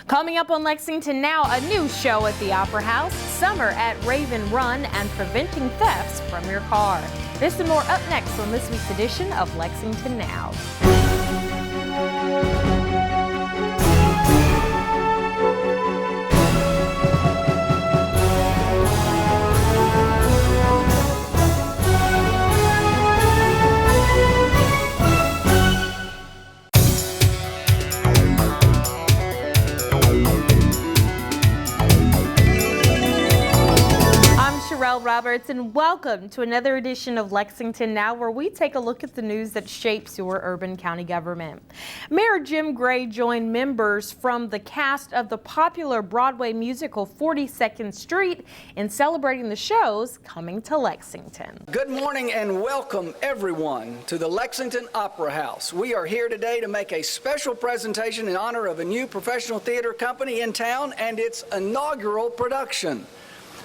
Coming up on Lexington Now, a new show at the Opera House, summer at Raven Run, and preventing thefts from your car. This and more up next on this week's edition of Lexington Now. Roberts, and welcome to another edition of Lexington Now, where we take a look at the news that shapes your urban county government. Mayor Jim Gray joined members from the cast of the popular Broadway musical 42nd Street in celebrating the shows coming to Lexington. Good morning and welcome everyone to the Lexington Opera House. We are here today to make a special presentation in honor of a new professional theater company in town and its inaugural production.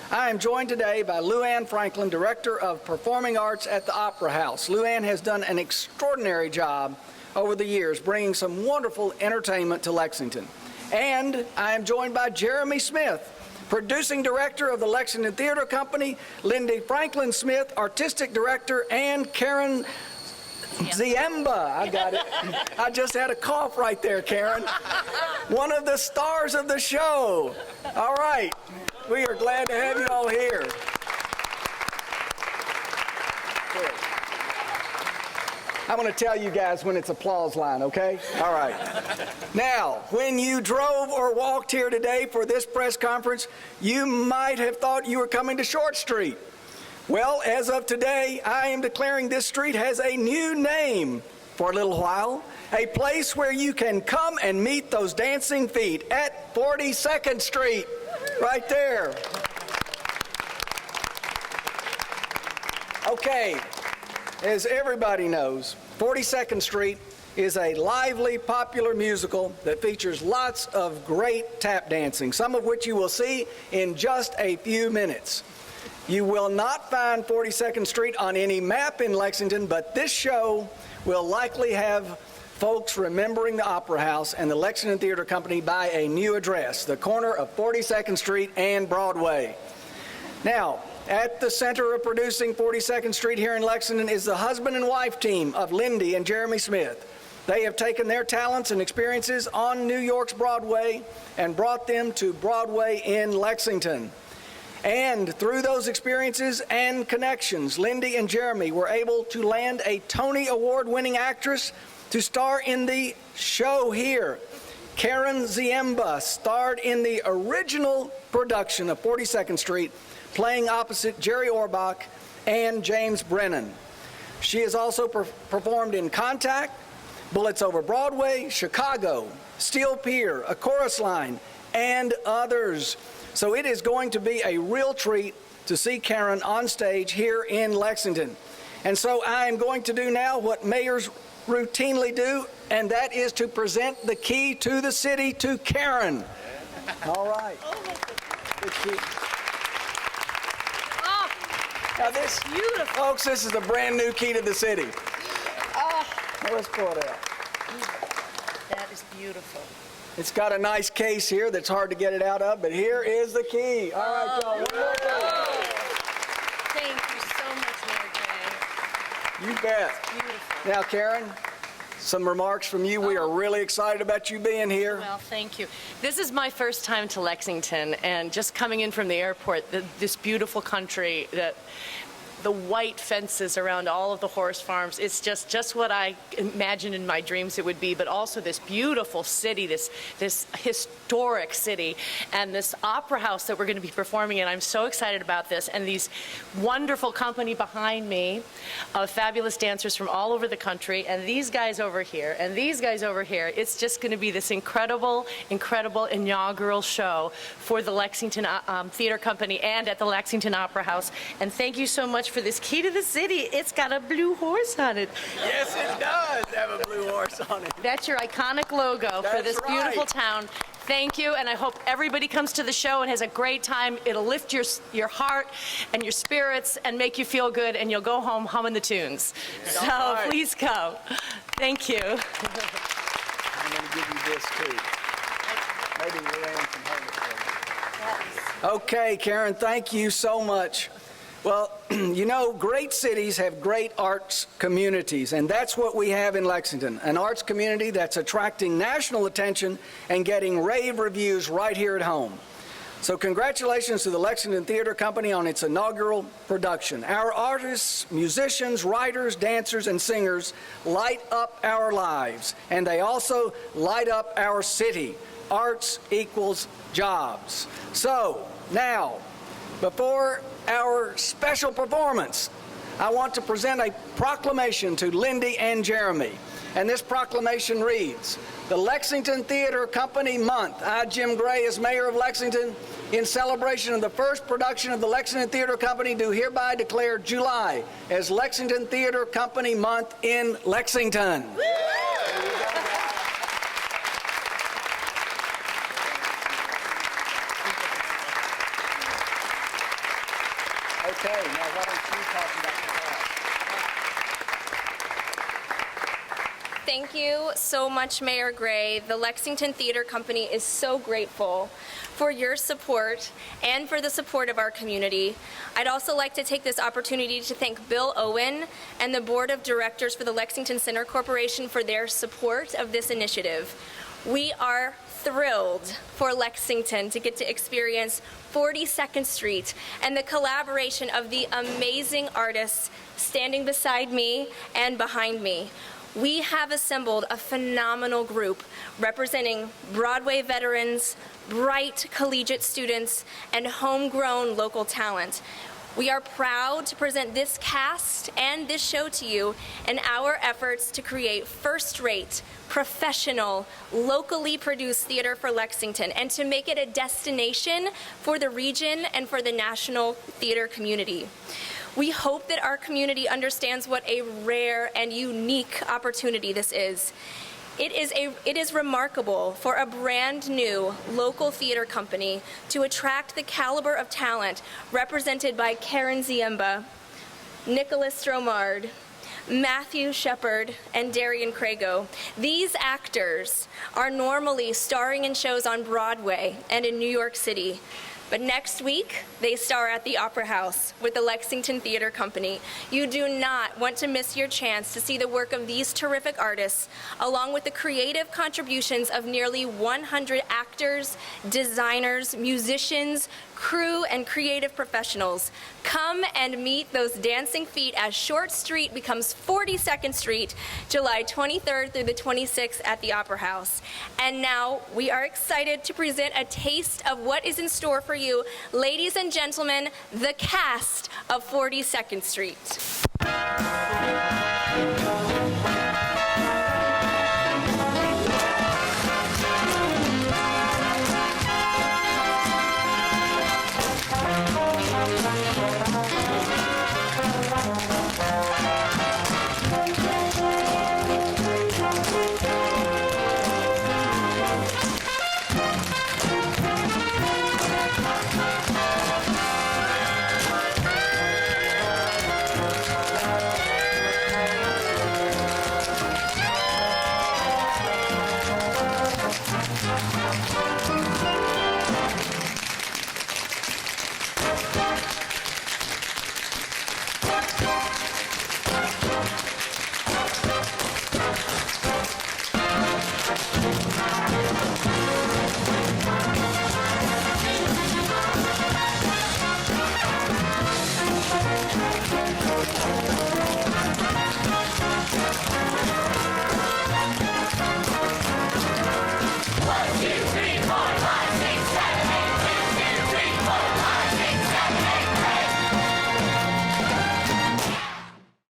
I am joined today by Luann Franklin, Director of Performing Arts at the Opera House. Luann has done an extraordinary job over the years bringing some wonderful entertainment to Lexington. And I am joined by Jeremy Smith, Producing Director of the Lexington Theater Company, Lindy Franklin Smith, Artistic Director, and Karen Ziemba. I got it. I just had a cough right there, Karen. One of the stars of the show. All right. We are glad to have you all here. Good. I want to tell you guys when it's applause line, okay? All right. Now, when you drove or walked here today for this press conference, you might have thought you were coming to Short Street. Well, as of today, I am declaring this street has a new name for a little while. A place where you can come and meet those dancing feet at 42nd Street. Right there. Okay, as everybody knows, 42nd Street is a lively, popular musical that features lots of great tap dancing, some of which you will see in just a few minutes. You will not find 42nd Street on any map in Lexington, but this show will likely have folks remembering the Opera House and the Lexington Theater Company by a new address, the corner of 42nd Street and Broadway. Now, at the center of producing 42nd Street here in Lexington is the husband and wife team of Lindy and Jeremy Smith. They have taken their talents and experiences on New York's Broadway and brought them to Broadway in Lexington. And through those experiences and connections, Lindy and Jeremy were able to land a Tony Award-winning actress to star in the show here. Karen Ziemba starred in the original production of 42nd Street, playing opposite Jerry Orbach and James Brennan. She has also performed in Contact, Bullets Over Broadway, Chicago, Steel Pier, A Chorus Line, and others. So it is going to be a real treat to see Karen on stage here in Lexington. And so I am going to do now what mayors routinely do, and that is to present the key to the city to Karen. All right. The key. Oh, now this, beautiful. Folks, this is the brand new key to the city. Let's pull it out. That is beautiful. It's got a nice case here that's hard to get it out of, but here is the key. All right, y'all. Thank you so much, Mayor Gray. You bet. Beautiful. Now, Karen, some remarks from you. We are really excited about you being here. Well, thank you. This is my first time to Lexington, and just coming in from the airport, this beautiful country, the white fences around all of the horse farms. It's just what I imagined in my dreams it would be, but also this beautiful city, this historic city, and this opera house that we're going to be performing in. I'm so excited about this, and these wonderful company behind me of fabulous dancers from all over the country, and these guys over here, and these guys over here. It's just going to be this incredible, incredible inaugural show for the Lexington Theater Company and at the Lexington Opera House. And thank you so much for this key to the city. It's got a blue horse on it. Yes, it does have a blue horse on it. That's your iconic logo for this beautiful town. Thank you, and I hope everybody comes to the show and has a great time. It'll lift your heart and your spirits and make you feel good, and you'll go home humming the tunes. So right. Please come. Thank you. I'm going to give you this too. Maybe Luann can hold it for you. Okay, Karen, thank you so much. Well, you know, great cities have great arts communities, and that's what we have in Lexington, an arts community that's attracting national attention and getting rave reviews right here at home. So congratulations to the Lexington Theater Company on its inaugural production. Our artists, musicians, writers, dancers, and singers light up our lives, and they also light up our city. Arts equals jobs. So now, before our special performance, I want to present a proclamation to Lindy and Jeremy. And this proclamation reads, the Lexington Theater Company Month. I, Jim Gray, as Mayor of Lexington, in celebration of the first production of the Lexington Theater Company, do hereby declare July as Lexington Theater Company Month in Lexington. Okay, now why don't you talk about the class? Thank you so much, Mayor Gray. The Lexington Theater Company is so grateful for your support and for the support of our community. I'd also like to take this opportunity to thank Bill Owen and the Board of Directors for the Lexington Center Corporation for their support of this initiative. We are thrilled for Lexington to get to experience 42nd Street and the collaboration of the amazing artists standing beside me and behind me. We have assembled a phenomenal group representing Broadway veterans, bright collegiate students, and homegrown local talent. We are proud to present this cast and this show to you in our efforts to create first-rate, professional, locally produced theater for Lexington and to make it a destination for the region and for the national theater community. We hope that our community understands what a rare and unique opportunity this is. It is remarkable for a brand new local theater company to attract the caliber of talent represented by Karen Ziemba, Nicholas Stromard, Matthew Shepard, and Darian Crago. These actors are normally starring in shows on Broadway and in New York City. But next week, they star at the Opera House with the Lexington Theater Company. You do not want to miss your chance to see the work of these terrific artists, along with the creative contributions of nearly 100 actors, designers, musicians, crew, and creative professionals. Come and meet those dancing feet as Short Street becomes 42nd Street, July 23rd through the 26th at the Opera House. And now we are excited to present a taste of what is in store for you, ladies and gentlemen, the cast of 42nd Street.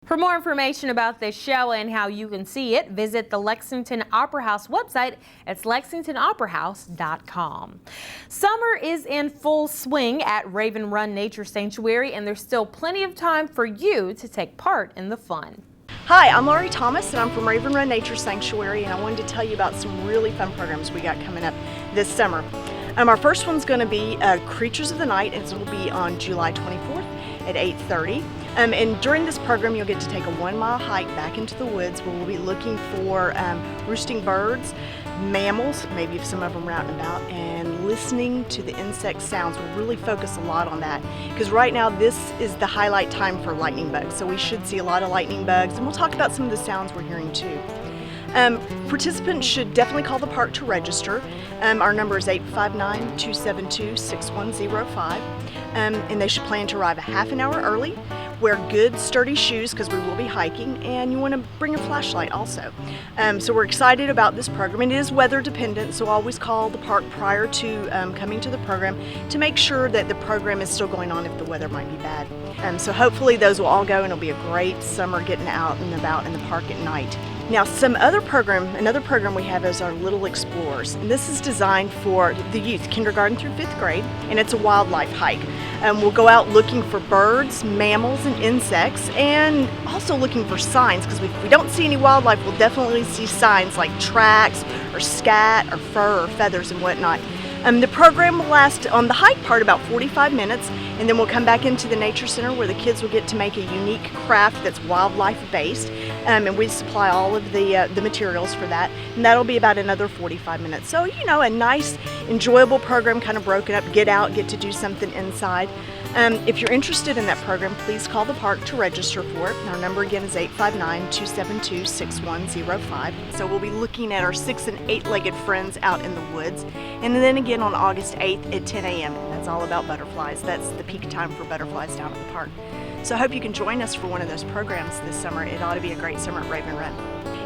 For more information about this show and how you can see it, visit the Lexington Opera House website. It's lexingtonoperahouse.com. Summer is in full swing at Raven Run Nature Sanctuary, and there's still plenty of time for you to take part in the fun. Hi, I'm Laurie Thomas, and I'm from Raven Run Nature Sanctuary, and I wanted to tell you about some really fun programs we got coming up this summer. Our first one's going to be Creatures of the Night, and it will be on July 24th at 8:30. And during this program, you'll get to take a 1-mile hike back into the woods where we'll be looking for roosting birds, mammals, maybe if some of them are out and about, and listening to the insect sounds. We'll really focus a lot on that because right now this is the highlight time for lightning bugs, so we should see a lot of lightning bugs, and we'll talk about some of the sounds we're hearing too. Participants should definitely call the park to register. Our number is 859-272-6105, and they should plan to arrive a half an hour early. Wear good, sturdy shoes because we will be hiking, and you want to bring a flashlight also. So we're excited about this program. It is weather dependent, so always call the park prior to coming to the program to make sure that the program is still going on if the weather might be bad. So hopefully those will all go, and it'll be a great summer getting out and about in the park at night. Now, another program we have is our Little Explorers, and this is designed for the youth, kindergarten through 5th grade, and it's a wildlife hike. We'll go out looking for birds, mammals, and insects, and also looking for signs, because if we don't see any wildlife, we'll definitely see signs like tracks, or scat, or fur, or feathers, and whatnot. The program will last on the hike part about 45 minutes, and then we'll come back into the Nature Center where the kids will get to make a unique craft that's wildlife based, and we supply all of the materials for that, and that'll be about another 45 minutes. So, you know, a nice, enjoyable program, kind of broken up, get out, get to do something inside. If you're interested in that program, please call the park to register for it. Our number again is 859-272-6105. So we'll be looking at our 6- and 8-legged friends out in the woods. And then again on August 8th at 10 a.m. That's all about butterflies. That's the peak time for butterflies down at the park. So I hope you can join us for one of those programs this summer. It ought to be a great summer at Raven Run.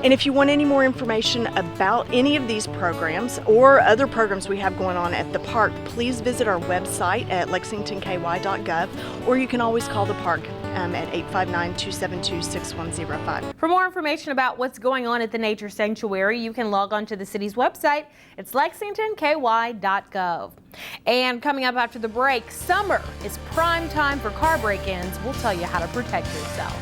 And if you want any more information about any of these programs or other programs we have going on at the park, please visit our website at lexingtonky.gov, or you can always call the park at 859-272-6105. For more information about what's going on at the Nature Sanctuary, you can log on to the city's website. It's lexingtonky.gov. And coming up after the break, summer is prime time for car break-ins. We'll tell you how to protect yourself.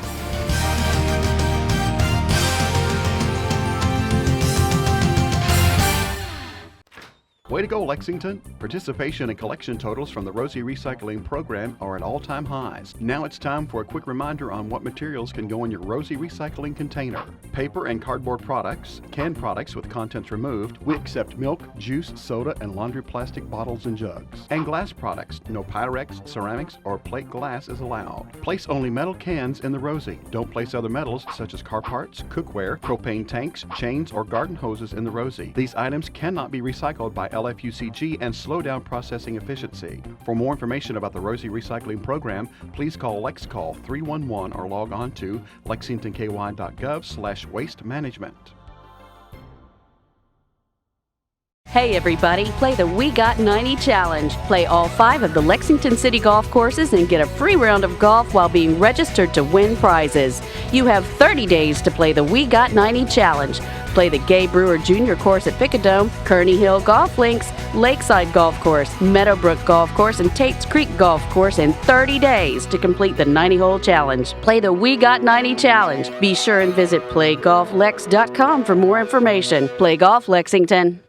Way to go, Lexington! Participation and collection totals from the Rosie Recycling Program are at all-time highs. Now it's time for a quick reminder on what materials can go in your Rosie Recycling container. Paper and cardboard products, canned products with contents removed. We accept milk, juice, soda, and laundry plastic bottles and jugs. And glass products. No Pyrex, ceramics, or plate glass is allowed. Place only metal cans in the Rosie. Don't place other metals such as car parts, cookware, propane tanks, chains, or garden hoses in the Rosie. These items cannot be recycled by LFUCG and slow down processing efficiency. For more information about the Rosie Recycling Program, please call LexCall 311 or log on to lexingtonky.gov/waste management. Hey everybody, play the We Got 90 Challenge. Play all 5 of the Lexington City golf courses and get a free round of golf while being registered to win prizes. You have 30 days to play the We Got 90 Challenge. Play the Gay Brewer Jr. Course at Picadome, Kearney Hill Golf Links, Lakeside Golf Course, Meadowbrook Golf Course, and Tate's Creek Golf Course in 30 days to complete the 90-hole challenge. Play the We Got 90 Challenge. Be sure and visit playgolflex.com for more information. Play golf, Lexington.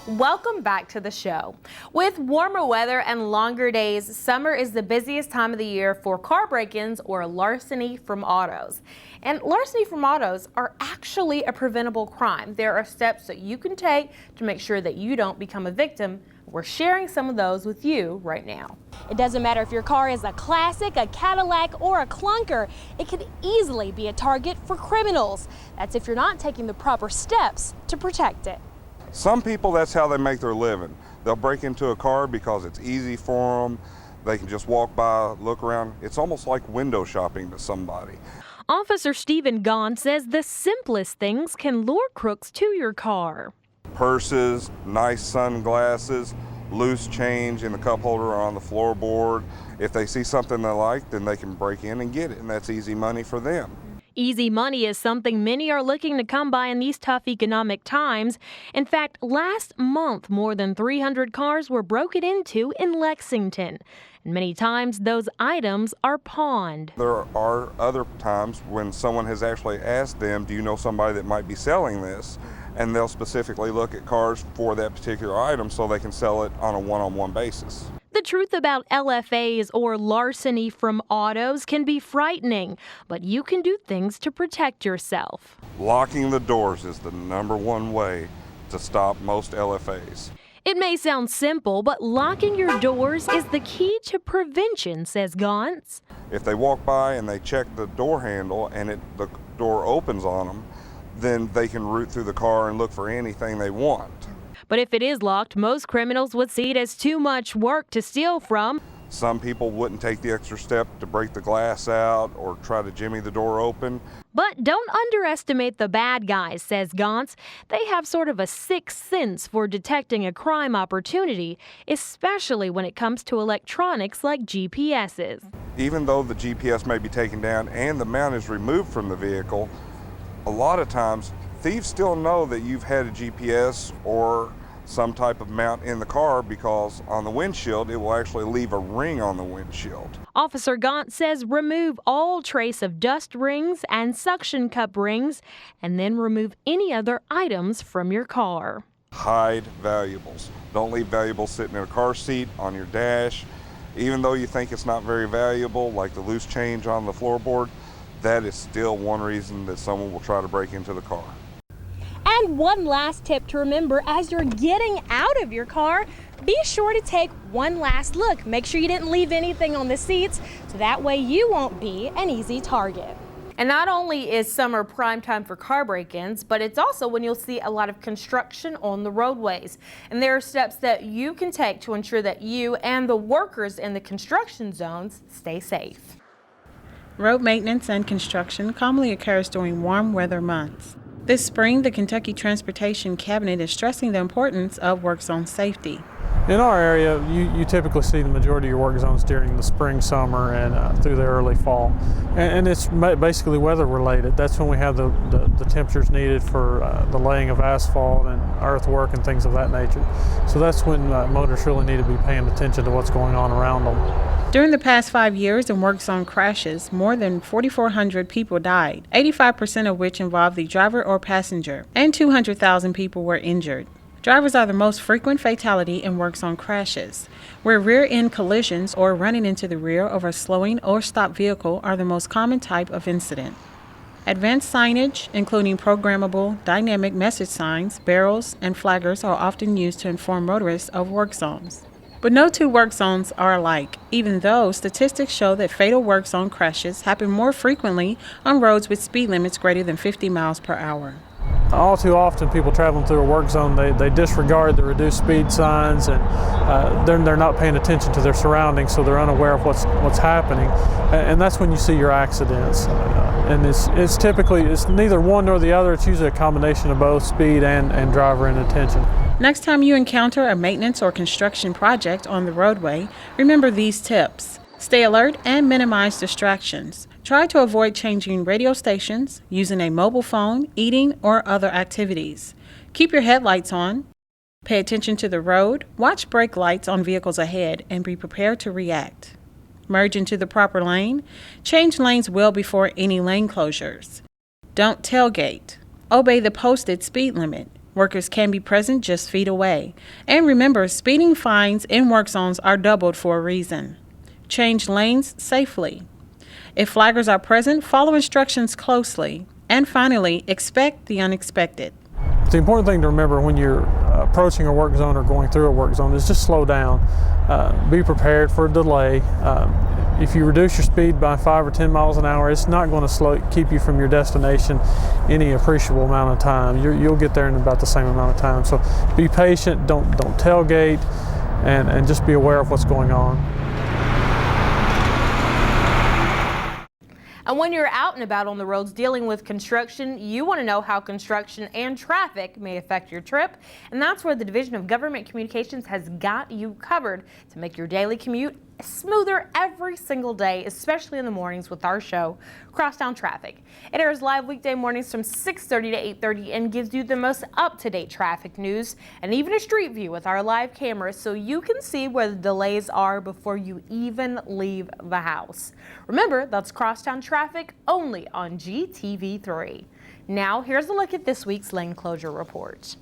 Welcome back to the show. With warmer weather and longer days, summer is the busiest time of the year for car break-ins or larceny from autos. And larceny from autos are actually a preventable crime. There are steps that you can take to make sure that you don't become a victim. We're sharing some of those with you right now. It doesn't matter if your car is a classic, a Cadillac, or a clunker. It could easily be a target for criminals. That's if you're not taking the proper steps to protect it. Some people, that's how they make their living. They'll break into a car because it's easy for them. They can just walk by, look around. It's almost like window shopping to somebody. Officer Stephen Gahn says the simplest things can lure crooks to your car. Purses, nice sunglasses, loose change in the cup holder or on the floorboard. If they see something they like, then they can break in and get it, and that's easy money for them. Easy money is something many are looking to come by in these tough economic times. In fact, last month, more than 300 cars were broken into in Lexington. And many times, those items are pawned. There are other times when someone has actually asked them, do you know somebody that might be selling this? And they'll specifically look at cars for that particular item so they can sell it on a one-on-one basis. The The truth about LFAs or larceny from autos can be frightening, but you can do things to protect yourself. Locking the doors is the #1 way to stop most LFAs. It may sound simple, but locking your doors is the key to prevention, says Gauntz. If they walk by and they check the door handle and the door opens on them, then they can root through the car and look for anything they want. But if it is locked, most criminals would see it as too much work to steal from. Some people wouldn't take the extra step to break the glass out or try to jimmy the door open. But don't underestimate the bad guys, says Gauntz. They have sort of a sixth sense for detecting a crime opportunity, especially when it comes to electronics like GPSs. Even though the GPS may be taken down and the mount is removed from the vehicle, a lot of times thieves still know that you've had a GPS or some type of mount in the car, because on the windshield it will actually leave a ring on the windshield. Officer Gauntz says remove all trace of dust rings and suction cup rings, and then remove any other items from your car. Hide valuables. Don't leave valuables sitting in a car seat, on your dash. Even though you think it's not very valuable, like the loose change on the floorboard, that is still one reason that someone will try to break into the car. And one last tip to remember as you're getting out of your car, be sure to take one last look. Make sure you didn't leave anything on the seats, so that way you won't be an easy target. And not only is summer prime time for car break-ins, but it's also when you'll see a lot of construction on the roadways. And there are steps that you can take to ensure that you and the workers in the construction zones stay safe. Road maintenance and construction commonly occurs during warm weather months. This spring, the Kentucky Transportation Cabinet is stressing the importance of work zone safety. In our area, you typically see the majority of your work zones during the spring, summer, and through the early fall. And it's basically weather related. That's when we have the temperatures needed for the laying of asphalt and earthwork and things of that nature. So that's when motorists really need to be paying attention to what's going on around them. During the past 5 years in work zone crashes, more than 4,400 people died, 85% of which involved the driver or passenger, and 200,000 people were injured. Drivers are the most frequent fatality in work zone crashes, where rear-end collisions or running into the rear of a slowing or stopped vehicle are the most common type of incident. Advanced signage, including programmable dynamic message signs, barrels, and flaggers, are often used to inform motorists of work zones. But no two work zones are alike, even though statistics show that fatal work zone crashes happen more frequently on roads with speed limits greater than 50 miles per hour. All too often, people traveling through a work zone, they disregard the reduced speed signs, and they're not paying attention to their surroundings, so they're unaware of what's happening, and that's when you see your accidents. And it's typically neither one nor the other. It's usually a combination of both speed and driver inattention. Next time you encounter a maintenance or construction project on the roadway, remember these tips. Stay alert and minimize distractions. Try to avoid changing radio stations, using a mobile phone, eating, or other activities. Keep your headlights on. Pay attention to the road, watch brake lights on vehicles ahead, and be prepared to react. Merge into the proper lane. Change lanes well before any lane closures. Don't tailgate. Obey the posted speed limit. Workers can be present just feet away. And remember, speeding fines in work zones are doubled for a reason. Change lanes safely. If flaggers are present, follow instructions closely. And finally, expect the unexpected. The important thing to remember when you're approaching a work zone or going through a work zone is just slow down. Be prepared for a delay. If you reduce your speed by 5 or 10 miles an hour, it's not going to keep you from your destination any appreciable amount of time. You'll get there in about the same amount of time. So be patient, don't tailgate, and just be aware of what's going on. And when you're out and about on the roads dealing with construction, you want to know how construction and traffic may affect your trip. And that's where the Division of Government Communications has got you covered to make your daily commute smoother every single day, especially in the mornings with our show, Crosstown Traffic. It airs live weekday mornings from 6:30 to 8:30 and gives you the most up-to-date traffic news and even a street view with our live cameras so you can see where the delays are before you even leave the house. Remember, that's Crosstown Traffic only on GTV3. Now, here's a look at this week's lane closure report.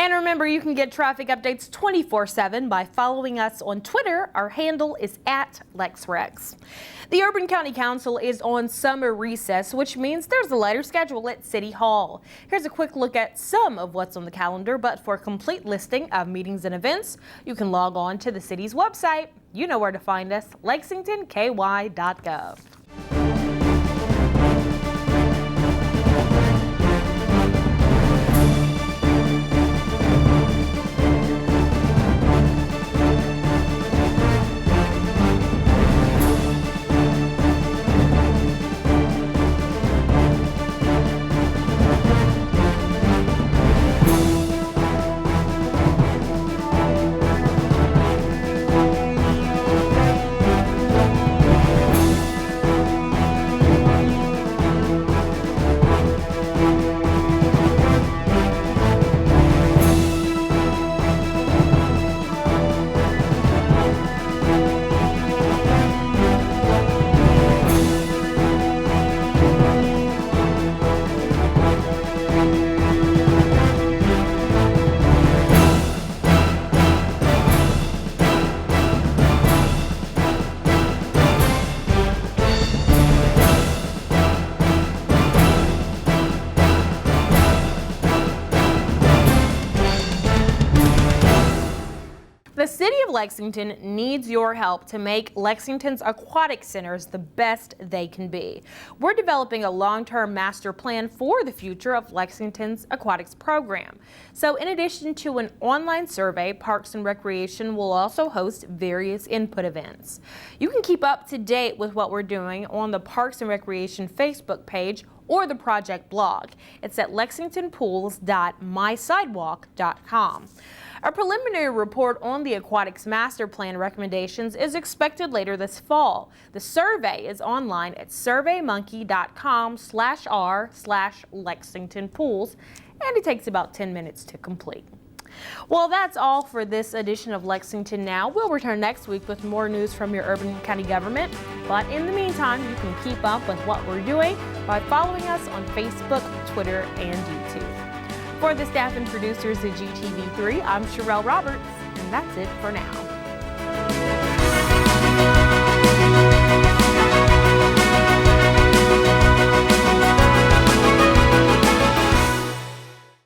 And remember, you can get traffic updates 24/7 by following us on Twitter. Our handle is @LexRex. The Urban County Council is on summer recess, which means there's a lighter schedule at City Hall. Here's a quick look at some of what's on the calendar, but for a complete listing of meetings and events, you can log on to the city's website. You know where to find us, lexingtonky.gov. The City of Lexington needs your help to make Lexington's aquatic centers the best they can be. We're developing a long-term master plan for the future of Lexington's aquatics program. So in addition to an online survey, Parks and Recreation will also host various input events. You can keep up to date with what we're doing on the Parks and Recreation Facebook page or the project blog. It's at lexingtonpools.mysidewalk.com. A preliminary report on the Aquatics Master Plan recommendations is expected later this fall. The survey is online at surveymonkey.com/r/LexingtonPools, and it takes about 10 minutes to complete. Well, that's all for this edition of Lexington Now. We'll return next week with more news from your urban county government. But in the meantime, you can keep up with what we're doing by following us on Facebook, Twitter, and YouTube. For the staff and producers at GTV3, I'm Sherelle Roberts, and that's it for now.